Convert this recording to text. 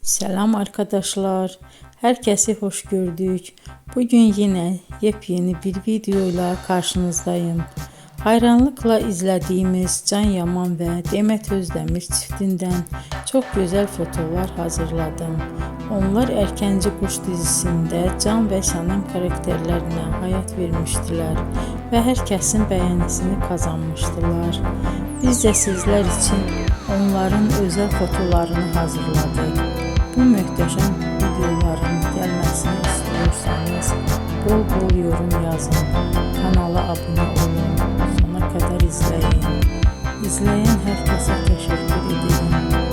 Selam arkadaşlar. Herkesi hoş gördük. Bugün yine yepyeni bir videoyla karşınızdayım. Hayranlıkla izlediğimiz Can Yaman ve Demet Özdemir çiftinden çok güzel fotolar hazırladım. Onlar Erkenci Kuş dizisinde Can ve Sənem karakterlerine hayat vermiştiler ve herkesin beğenisini kazanmıştılar. Biz de sizler için onların özel fotolarını hazırladık. Bu möhtəşəm videoların gəlməsini istiyorsanız bol bol yorum yazın, kanala abone olun, sona kadar izleyin. İzleyen herkese teşekkür ederim.